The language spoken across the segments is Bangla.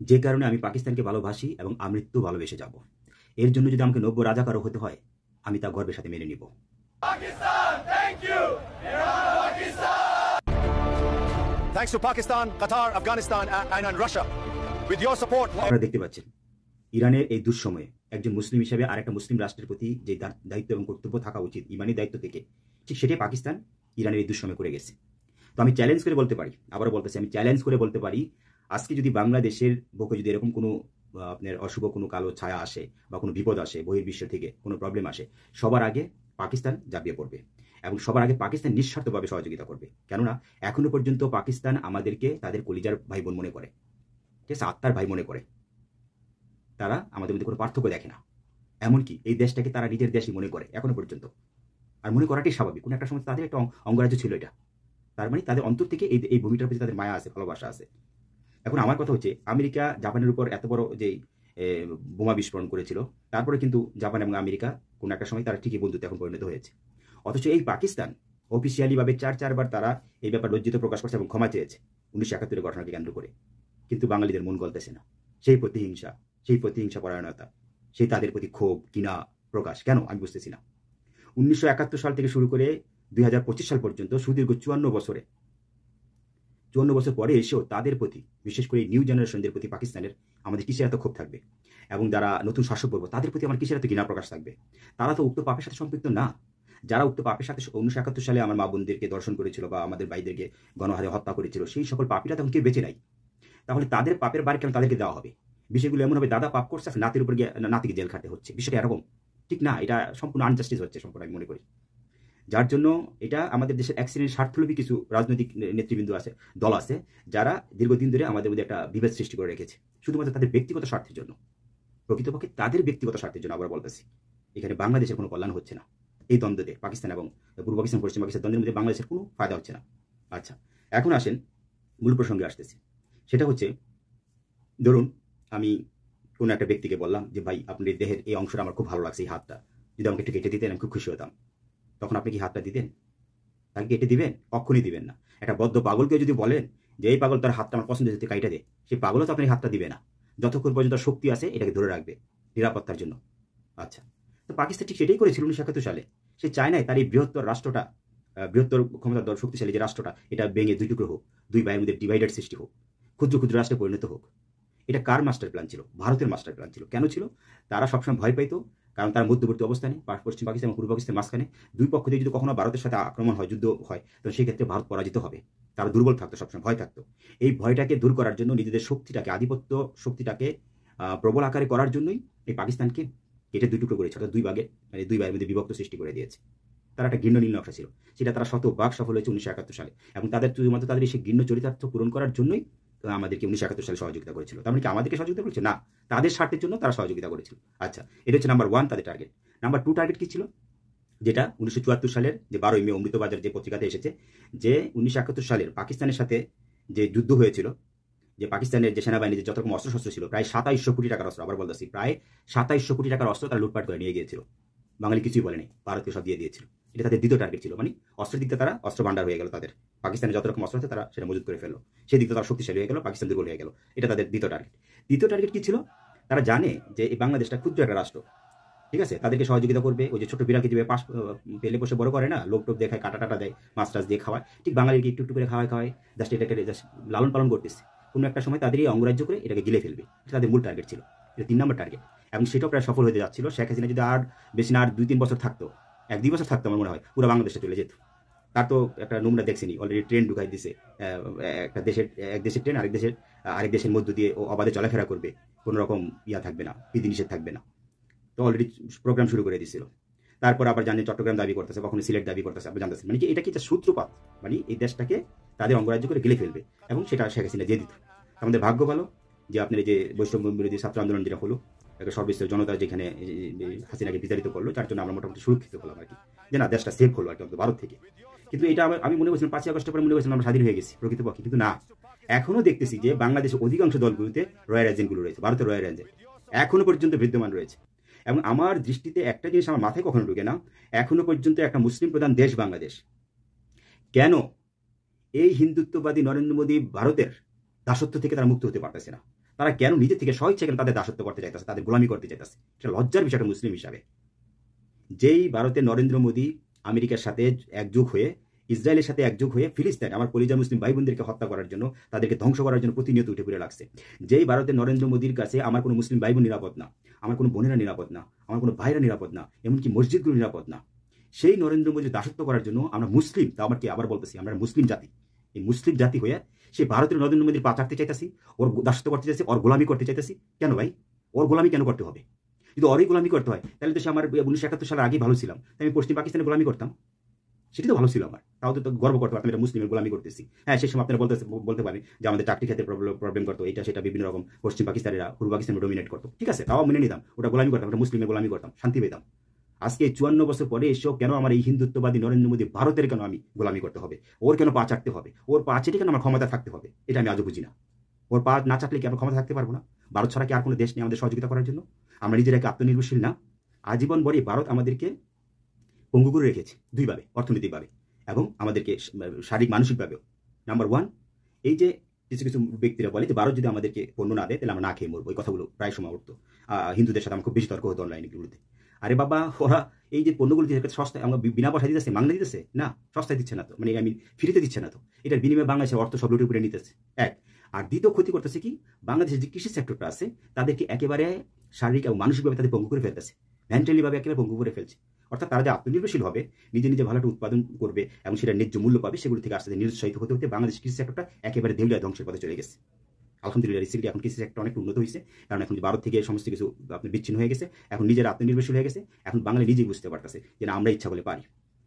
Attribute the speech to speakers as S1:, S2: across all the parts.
S1: যে কারণে আমি পাকিস্তানকে ভালোবাসি এবং আমৃত্যু ভালোবেসে যাব। এর জন্য যদি আমাকে 90 রাজাকারও হতে হয়, আমি তা গর্বের সাথে মেনে নিব।
S2: Thanks to Pakistan, Qatar, Afghanistan, and Russia. With your support,
S1: আপনারা দেখতে পাচ্ছেন ইরানের এই দুঃসময়ে একজন মুসলিম হিসেবে আরেকটা মুসলিম রাষ্ট্রের প্রতি যে দায়িত্ব এবং কর্তব্য থাকা উচিত ইমানি দায়িত্ব থেকে, ঠিক সেটাই পাকিস্তান ইরানের এই দুঃসময়ে করে গেছে। তো আমি চ্যালেঞ্জ করে বলতে পারি, আবারও বলতেছি, আমি চ্যালেঞ্জ করে বলতে পারি, আজকে যদি বাংলাদেশের বুকে যদি এরকম কোনো আপনার অশুভ কোনো কালো ছায়া আসে বা কোনো বিপদ আসে, বহির্বিশ্ব থেকে কোনো প্রবলেম আসে, সবার আগে পাকিস্তান ঝাঁপিয়ে পড়বে এবং সবার আগে পাকিস্তান নিঃস্বার্থভাবে সহযোগিতা করবে। কেননা এখনো পর্যন্ত পাকিস্তান আমাদেরকে তাদের কলিজার ভাই বোন মনে করে, ঠিক আছে, আত্মার ভাই মনে করে। তারা আমাদের মধ্যে কোনো পার্থক্য দেখে না। এমনকি এই দেশটাকে তারা নিজের দেশই মনে করে এখনো পর্যন্ত। আর মনে করাটাই স্বাভাবিক। কোনো একটা সময় তাদের একটা অঙ্গরাজ্য ছিল এটা। তার মানে তাদের অন্তর থেকে এই ভূমিটার প্রতি তাদের মায়া আছে, ভালোবাসা আছে। এখন আমার কথা হচ্ছে, আমেরিকা জাপানের উপর এত বড় যে বোমা বিস্ফোরণ করেছিল, তারপরে কিন্তু জাপান এবং আমেরিকা কোনো একটা সময় তারা ঠিকই বন্ধুত্বে এখন পরিণত হয়েছে। অথচ এই পাকিস্তান অফিসিয়ালিভাবে চারবার তারা এই ব্যাপার লজ্জিত প্রকাশ করছে এবং ক্ষমা চেয়েছে 1971 ঘটনাকে কেন্দ্র করে। কিন্তু বাঙালিদের মন গলতেছে না। সেই প্রতিহিংসা পরায়ণতা, সেই তাদের প্রতি ক্ষোভ, ঘৃণা প্রকাশ কেন আমি বুঝতেছি না। 1971 সাল থেকে শুরু করে 2025 সাল পর্যন্ত সুদীর্ঘ 54 বছর পরে এসেও তাদের প্রতি, বিশেষ করে নিউ জেনারেশনদের প্রতি পাকিস্তানের আমাদের কিসের এত ক্ষোভ থাকবে? এবং যারা নতুন শাসক বলবো তাদের প্রতি আমার কিসের এত ঘৃণা প্রকাশ থাকবে? তারা তো উক্ত পাপের সাথে সম্পৃক্ত না। যারা উক্ত পাপের সাথে 1971 সালে আমার মা বোনদেরকে দর্শন করেছিল বা আমাদের ভাইদেরকে গণহারে হত্যা করেছিল, সেই সকল পাপীরা তখন কেউ বেঁচে নাই। তাহলে তাদের পাপের বাড়ি কেন তাদেরকে দেওয়া হবে? বিষয়গুলো এমন হবে, দাদা পাপ করছে, নাতির উপর গিয়ে নাতিকে জেল খাটতে হচ্ছে। বিষয়টা এরকম ঠিক না। এটা সম্পূর্ণ আনজাস্টিস হচ্ছে, সম্পূর্ণ আমি মনে করি। যার জন্য এটা আমাদের দেশের এক শ্রেণীর স্বার্থলোভী কিছু রাজনৈতিক নেতৃবৃন্দ আছে, দল আছে, যারা দীর্ঘদিন ধরে আমাদের মধ্যে একটা বিভেদ সৃষ্টি করে রেখেছে শুধুমাত্র তাদের ব্যক্তিগত স্বার্থের জন্য। প্রকৃতপক্ষে তাদের ব্যক্তিগত স্বার্থের জন্য আবার বলতেছি, এখানে বাংলাদেশের কোনো কল্যাণ হচ্ছে না। এই দ্বন্দ্বতে পাকিস্তান এবং পূর্ব পাকিস্তান, পশ্চিম পাকিস্তান দ্বন্দ্বের মধ্যে বাংলাদেশের কোনো ফায়দা হচ্ছে না। আচ্ছা, এখন আসেন মূল প্রসঙ্গে আসতেছি। সেটা হচ্ছে, ধরুন আমি কোনো একটা ব্যক্তিকে বললাম যে ভাই আপনার দেহের এই অংশটা আমার খুব ভালো লাগছে, এই হাতটা যদি আমাকে একটু কেটে দিতেন আমি খুব খুশি হতাম। তখন আপনি কি হাতটা দিতেন? তাকে কেটে দিবেন? কখনই দিবেন না। একটা বদ্ধ পাগলকে যদি বলেন যে এই পাগল তার হাতটা আমার পছন্দ হচ্ছে কাইটা দে, সেই পাগলও তো আপনি হাতটা দিবে না যতক্ষণ পর্যন্ত শক্তি আছে এটাকে ধরে রাখবে নিরাপত্তার জন্য। আচ্ছা, তো পাকিস্তান ঠিক সেটাই করেছিল 1971 সালে। সে চায় নাই তার এই বৃহত্তর রাষ্ট্রটা, বৃহত্তর ক্ষমতাধর শক্তিশালী যে রাষ্ট্রটা, এটা ভেঙে দুই টুকরো হোক, দুই ভাইয়ের মধ্যে ডিভাইডেড সৃষ্টি হোক, ক্ষুদ্র ক্ষুদ্র রাষ্ট্রে পরিণত হোক। এটা কার মাস্টার প্ল্যান ছিল? ভারতের মাস্টার প্ল্যান ছিল। কেন ছিল? তারা সবসময় ভয় পাইতো, কারণ তার মধ্যবর্তী অবস্থানে পশ্চিম পাকিস্তান এবং পূর্ব পাকিস্তানের মাঝখানে দুই পক্ষ দিয়ে যদি কখনো ভারতের সাথে আক্রমণ হয়, যুদ্ধ হয়, তো সেই ক্ষেত্রে ভারত পরাজিত হবে। তারা দুর্বল থাকতো, সবসময় ভয় থাকতো। এই ভয়টাকে দূর করার জন্য, নিজেদের শক্তিটাকে, আধিপত্য শক্তিটাকে প্রবল আকারে করার জন্যই এই পাকিস্তানকে কেটে দুই টুকরো করেছে, অর্থাৎ দুই ভাগে, মানে দুই ভাইয়ের মধ্যে বিভক্ত সৃষ্টি করে দিয়েছে। তারা একটা ঘৃণ্য নীল নকশা ছিল, সেটা তারা শতভাগ সফল হয়েছে 1971 সালে। এবং তাদের শুধুমাত্র তাদের সেই ঘৃণ্য চরিতার্থ পূরণ করার জন্যই আমাদেরকে 1971 সালে সহযোগিতা করেছিল। তার মানে কি আমাদেরকে সহযোগিতা করেছে? না, তাদের স্বার্থের জন্য তারা সহযোগিতা করেছিল। আচ্ছা, এটা হচ্ছে নাম্বার 1 তাদের টার্গেট। নাম্বার 2 টার্গেট কি ছিল? যেটা 1974 সালের যে 12ই মে অমৃতবাজার যে পত্রিকাতে এসেছে, যে 1971 সালের পাকিস্তানের সাথে যে যুদ্ধ হয়েছিল, যে পাকিস্তানের যে সেনাবাহিনীর যত রকম অস্ত্রশস্ত্র ছিল, প্রায় 2700 কোটি টাকার অস্ত্র, আবার বলতেছি প্রায় 2700 কোটি টাকার অস্ত্র তারা লুটপাট করে নিয়ে গিয়েছিল। বাঙালি কিছুই বলেনি, ভারতকে সব দিয়ে দিয়েছিল। এটা তাদের দ্বিতীয় টার্গেট ছিল। মানে অস্ত্রের দিকটা তারা অস্ত্র ভান্ডার হয়ে গেল, তাদের পাকিস্তানের যত রকম অস্ত্র আছে তারা সেটা মজুত করে ফেললো। সেই দিকটা তারা শক্তিশালী হয়ে গেল, পাকিস্তান দুর্বল হয়ে গেল। এটা তাদের দ্বিতীয় টার্গেট। তৃতীয় টার্গেট কি ছিল? তারা জানে যে এই বাংলাদেশটা ক্ষুদ্র একটা রাষ্ট্র, ঠিক আছে, তাদেরকে সহযোগিতা করবে। ওই যে ছোট বিড়াকে যেভাবে পাশ পেলে বসে বড় করে না, লোক টোপ দেখায়, কাটা টাটা দেয়, মাছ টাছ দিয়ে খাওয়ায়, ঠিক বাঙালিকে একটু একটু করে খাওয়ায় জাস্ট এটাকে জাস্ট লালন পালন করতেছে। কোনো একটা সময় তাদেরই অঙ্গরাজ্য করে এটাকে গিলে ফেলবে। এটা তাদের মূল টার্গেট ছিল। এটা 3 নম্বর টার্গেট, এবং সেটাও প্রায় সফল হতে যাচ্ছিল। শেখ হাসিনা যদি আর বেশি না, আর 2-3 বছর থাকতো, 1-2 বছর থাকতো, আমার মনে হয় পুরো বাংলাদেশে চলে যেত। তার তো একটা নমুনা দেখছেনি, অলরেডি ট্রেন ঢুকাই দিছে। একটা দেশের, এক দেশের ট্রেন আরেক দেশের মধ্য দিয়ে ও অবাধে চলাফেরা করবে, কোনো রকম ইয়া থাকবে না, বিধিনিষেধ থাকবে না। তো অলরেডি প্রোগ্রাম শুরু করে দিয়েছিল। তারপর আবার জানেন চট্টগ্রাম দাবি করতেছে, কখনো সিলেট দাবি করতেছে, আপনি জানতেছেন। মানে কি এটা কি একটা সূত্রপাত? মানে এই দেশটাকে তাদের অঙ্গরাজ্য করে গিলে ফেলবে, এবং সেটা শেখ হাসিনা দিয়ে দিত। আমাদের ভাগ্য ভালো যে আপনার এই যে বৈষম্য বিরোধী ছাত্র আন্দোলন যেটা হলো, একটা সর্বস্তর জনতা যেখানে হাসিনাকে বিতাড়িত করলো, তার জন্য আমরা মোটামুটি সুরক্ষিত হলাম আর কি, যে না, দেশটা সেভ হলো আর কি ভারত থেকে। কিন্তু এটা আমি মনে করছিলাম 5ই আগস্টের পরে মনে করছিলাম আমরা স্বাধীন হয়ে গেছি প্রকৃতপক্ষে, কিন্তু না, এখনো দেখতেছি যে বাংলাদেশের অধিকাংশ দলগুলোতে রয়্যাল এজেন্টগুলো রয়েছে, ভারতের রয়্যাল এজেন্ট এখনো পর্যন্ত বিদ্যমান রয়েছে। এবং আমার দৃষ্টিতে একটা জিনিস আমার মাথায় কখনো ঢুকে না, এখনো পর্যন্ত একটা মুসলিম প্রধান দেশ বাংলাদেশ কেন এই হিন্দুত্ববাদী নরেন্দ্র মোদী ভারতের দাসত্ব থেকে তারা মুক্ত হতে পারতেছে না? তারা কেন নিজে থেকে স্বইচ্ছা কেন তাদের দাসত্ব করতে চাইতেছে, তাদের গোলামি করতে চাইতেছে? এটা লজ্জার বিষয় একটা মুসলিম হিসাবে। যেই ভারতের নরেন্দ্র মোদী আমেরিকার সাথে একযোগ হয়ে, ইসরায়েলের সাথে একযোগ হয়ে ফিলিস্তিন আমার পরিযায়ী মুসলিম ভাই বোনদেরকে হত্যা করার জন্য, তাদেরকে ধ্বংস করার জন্য প্রতিনিয়ত উঠে পড়ে লাগছে। যেই ভারতের নরেন্দ্র মোদীর কাছে আমার কোনো মুসলিম ভাই বোন নিরাপদ না, আমার কোনো বোনেরা নিরাপদ না, আমার কোনো ভাইরা নিরাপদ না, এমনকি মসজিদগুলো নিরাপদ না, সেই নরেন্দ্র মোদীর দাসত্ব করার জন্য আমরা মুসলিম, তা আমার কি আবার বলতেছি, আমরা মুসলিম জাতি, এই মুসলিম জাতি হয়ে সেই ভারতের নরেন্দ্র মোদীর পা চাটতে চাইতেছি, ওর দাসত্ব করতে চাইছি, ওর গোলামি করতে চাইতেছি। কেন ভাই? ওর গোলামি কেন করতে হবে? যদি ওরই গোলামি করতে হয় তাহলে তো সে আমার 1971 সালের আগেই ভালো ছিলাম, আমি পশ্চিম পাকিস্তানে গোলামি করতাম, সেটি তো ভালো ছিল আমার, তাও তো গর্ব করতে পারতাম এটা মুসলিমের গোলামি করতেছি। হ্যাঁ, সেই সময় আপনারা বলতে পারেন যে আমাদের চাকরি ক্ষেত্রে প্রবলেম করতো, এটা সেটা বিভিন্ন রকম পশ্চিম পাকিস্তানিরা পূর্ব পাকিস্তানে ডোমিনেট করতো, ঠিক আছে, তাও মেনে নিতাম, ওটা গোলামি করতাম, ওটা মুসলিমের গোলামি করতাম, শান্তি পেতাম। আজকে 54 বছর পরে এসেও কেন আমার এই হিন্দুত্ববাদী নরেন্দ্র মোদী ভারতের কেন আমি গোলামি করতে হবে? ওর কেন পা চাটতে হবে? ওর পা চেটে কেন আমার ক্ষমতা থাকতে হবে? এটা আমি আজও বুঝি না। ওর পা না চাটলে কি আমরা ক্ষমতা থাকতে পারবো না? ভারত ছাড়া কি আর কোনো দেশ নেই আমাদের সহযোগিতা করার জন্য? আমরা নিজেরাকে আত্মনির্ভরশীল না? আজীবন বরেই ভারত আমাদেরকে পঙ্গু করে রেখেছে দুইভাবে, অর্থনৈতিকভাবে এবং আমাদেরকে শারীরিক মানসিকভাবেও। নাম্বার 1, এই যে কিছু কিছু ব্যক্তিরা বলে যে ভারত যদি আমাদেরকে পণ্য না দেয় তাহলে আমরা না খেয়ে মরবো, এই কথাগুলো প্রায় সময় উঠতো। হিন্দুদের সাথে আমার খুব বেশি তর্ক হতো অনলাইনগুলোতে। আরে বাবা, ওরা এই যে পণ্যগুলো দিচ্ছে সস্তায়, আমরা বিনা পয়সা দিতেছে, বাংলা দিতেছে না, সস্তায় দিচ্ছে না তো, মানে আমি ফ্রিতে দিচ্ছে না তো, এটার বিনিময়ে বাংলাদেশের অর্থ সব লুটে উপরে নিতেছে। এক, আর দ্বিতীয় ক্ষতি করতেছে কি, বাংলাদেশের যে কৃষি সেক্টরটা আছে তাদেরকে একেবারে শারীরিক এবং মানসিকভাবে তাদের পঙ্গু করে ফেলতেছে, মেন্টালি ভাবে একেবারে পঙ্গু করে ফেলছে। অর্থাৎ তারা যে আত্মনির্ভরশীল হবে, নিজে নিজে ভালো একটা উৎপাদন করবে এবং সেটা ন্যায্য মূল্য পাবে, সেগুলো থেকে আস্তে নিরুৎসাহিত হতে হতে বাংলাদেশ কৃষি সেক্টরটা একেবারে দেউলিয়া ধ্বংসের পথে চলে গেছে। আলহামদুলিল্লাহ রিসেন্টলি এখন কৃষি সেক্টর অনেক উন্নত হয়েছে, কারণ এখন ভারত থেকে সমস্ত কিছু আপনার বিচ্ছিন্ন হয়ে গেছে, এখন নিজের আত্মনির্ভরশীল হয়ে গেছে। এখন বাঙালি নিজেই বুঝতে পারতেছে যে না, আমরা ইচ্ছা করলে পারি,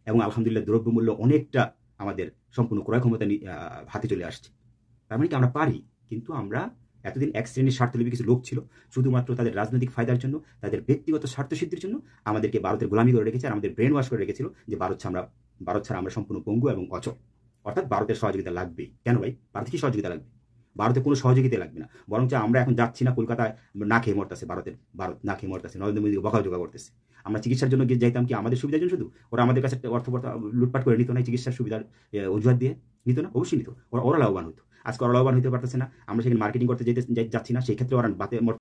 S1: এবং আলহামদুলিল্লাহ দ্রব্যমূল্য অনেকটা আমাদের সম্পূর্ণ ক্রয় ক্ষমতা হাতে চলে আসছে। তার মানে কি আমরা পারি, কিন্তু আমরা এতদিন এক শ্রেণীর স্বার্থলোভী কিছু লোক ছিল, শুধুমাত্র তাদের রাজনৈতিক ফায়দার জন্য, তাদের ব্যক্তিগত স্বার্থসিদ্ধির জন্য আমাদেরকে ভারতের গোলামি করে রেখেছে, আর আমাদের ব্রেন ওয়াশ করে রেখেছিল যে ভারত ছাড়া আমরা সম্পূর্ণ পঙ্গু এবং অচল। অর্থাৎ ভারতের সহযোগিতা লাগবেই। কেন ভাই? ভারতের কি সহযোগিতা লাগবে? ভারতের কোনো সহযোগিতা লাগবে না, বরঞ্চ আমরা এখন যাচ্ছি না কলকাতায় না খেয়ে মরতেছে, ভারত না খেয়ে মরতেছে, নরেন্দ্র মোদীকে বকাঝকা করতেছে। আমরা চিকিৎসার জন্য গিয়ে যাইতাম কি আমাদের সুবিধার জন্য শুধু? ওরা আমাদের কাছে অর্থ লুটপাট করে নিত না, চিকিৎসার সুবিধার অজুহাত দিয়ে নিত না? অবশ্যই নিত। ওরা লাভবান হতো। আজকে ওরা লাভবান হতে পারতেছে না, আমরা সেখানে মার্কেটিং করতে যাচ্ছি না, সেই ক্ষেত্রে ওরা বাতে